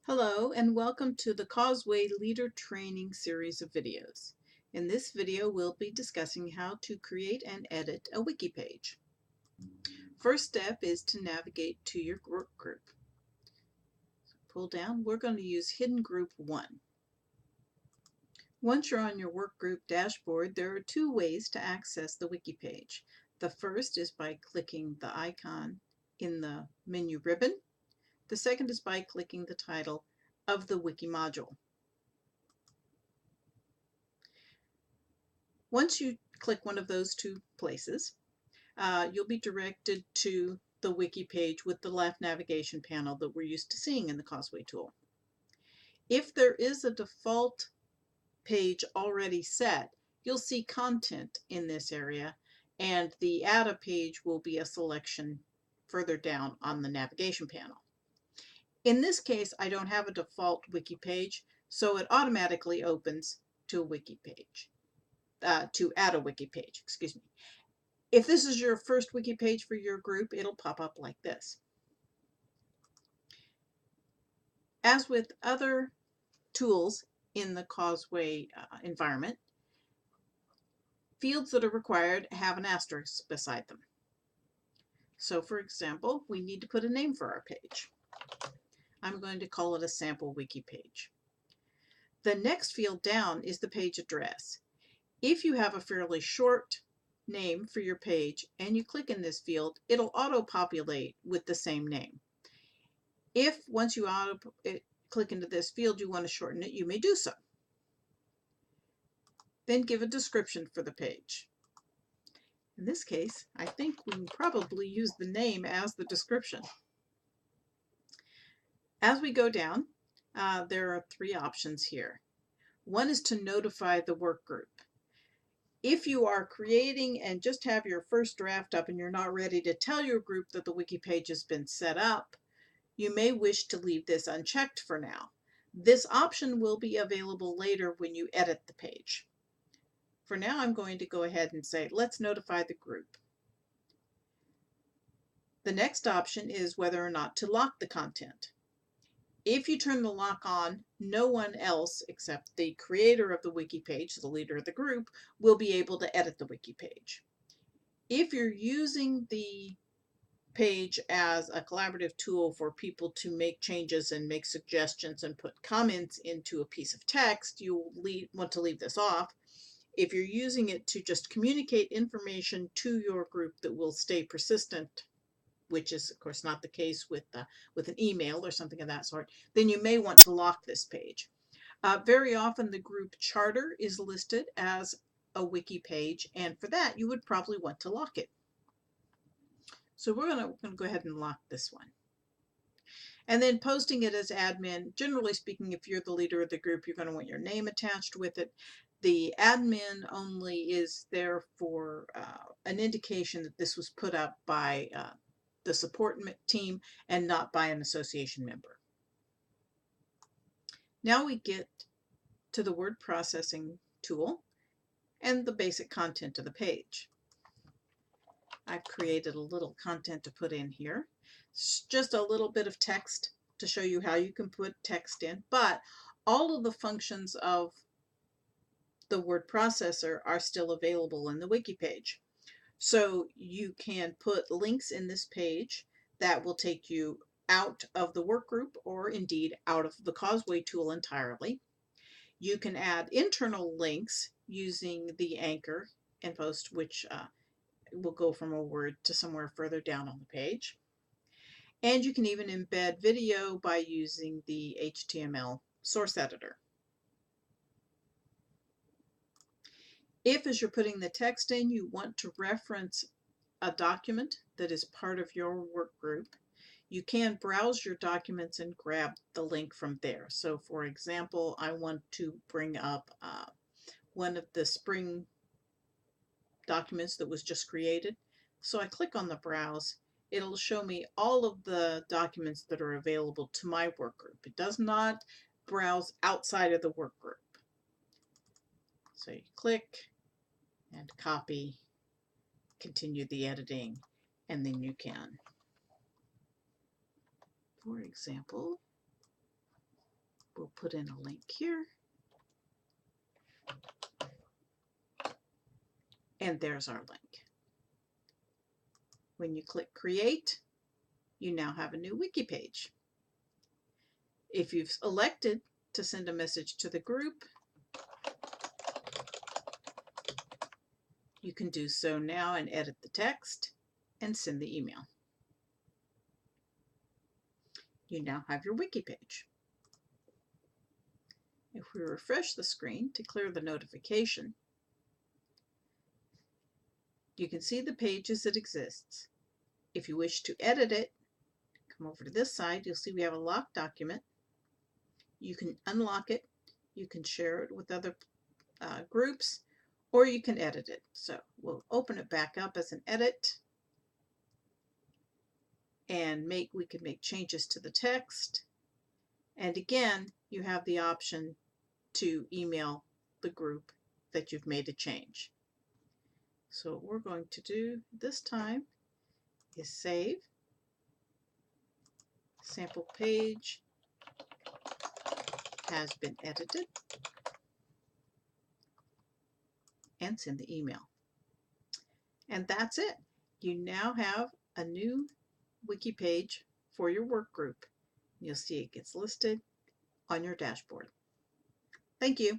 Hello and welcome to the Causeway Leader Training series of videos. In this video, we'll be discussing how to create and edit a wiki page. First step is to navigate to your work group. Pull down, we're going to use Hidden Group 1. Once you're on your work group dashboard, there are two ways to access the wiki page. The first is by clicking the icon in the menu ribbon. The second is by clicking the title of the wiki module. Once you click one of those two places, you'll be directed to the wiki page with the left navigation panel that we're used to seeing in the Causeway tool. If there is a default page already set, you'll see content in this area, and the Add a Page will be a selection further down on the navigation panel. In this case, I don't have a default wiki page, so it automatically opens to a wiki page, to add a wiki page, excuse me. If this is your first wiki page for your group, it'll pop up like this. As with other tools in the Causeway environment, fields that are required have an asterisk beside them. So for example, we need to put a name for our page. I'm going to call it a sample wiki page. The next field down is the page address. If you have a fairly short name for your page and you click in this field, it'll auto-populate with the same name. If once you click into this field you want to shorten it, you may do so. Then give a description for the page. In this case, I think we can probably use the name as the description. As we go down, there are three options here. One is to notify the work group. If you are creating and just have your first draft up and you're not ready to tell your group that the wiki page has been set up, you may wish to leave this unchecked for now. This option will be available later when you edit the page. For now, I'm going to go ahead and say, let's notify the group. The next option is whether or not to lock the content. If you turn the lock on, no one else except the creator of the wiki page, the leader of the group, will be able to edit the wiki page. If you're using the page as a collaborative tool for people to make changes and make suggestions and put comments into a piece of text, you'll want to leave this off. If you're using it to just communicate information to your group that will stay persistent, which is of course not the case with an email or something of that sort, then you may want to lock this page. Very often the group charter is listed as a wiki page, and for that you would probably want to lock it. So we're going to go ahead and lock this one. And then posting it as admin, generally speaking, if you're the leader of the group, you're going to want your name attached with it. The admin only is there for an indication that this was put up by the support team and not by an association member. Now we get to the word processing tool and the basic content of the page. I've created a little content to put in here. It's just a little bit of text to show you how you can put text in, but all of the functions of the word processor are still available in the wiki page. So you can put links in this page that will take you out of the work group or indeed out of the Causeway tool entirely. You can add internal links using the anchor and post, which will go from a word to somewhere further down on the page. And you can even embed video by using the HTML source editor. If, as you're putting the text in, you want to reference a document that is part of your work group, you can browse your documents and grab the link from there. So for example, I want to bring up one of the spring documents that was just created. So I click on the browse. It'll show me all of the documents that are available to my work group. It does not browse outside of the work group. So you click and copy, continue the editing, and then you can, for example, put in a link here. And there's our link. When you click Create, you now have a new wiki page. If you've elected to send a message to the group, you can do so now and edit the text and send the email. You now have your wiki page. If we refresh the screen to clear the notification, you can see the page as it exists. If you wish to edit it, come over to this side, you'll see we have a locked document. You can unlock it, you can share it with other groups, or you can edit it. So we'll open it back up as an edit, and we can make changes to the text. And again, you have the option to email the group that you've made a change. So what we're going to do this time is save, sample page has been edited, and send the email. And that's it. You now have a new wiki page for your work group. You'll see it gets listed on your dashboard. Thank you.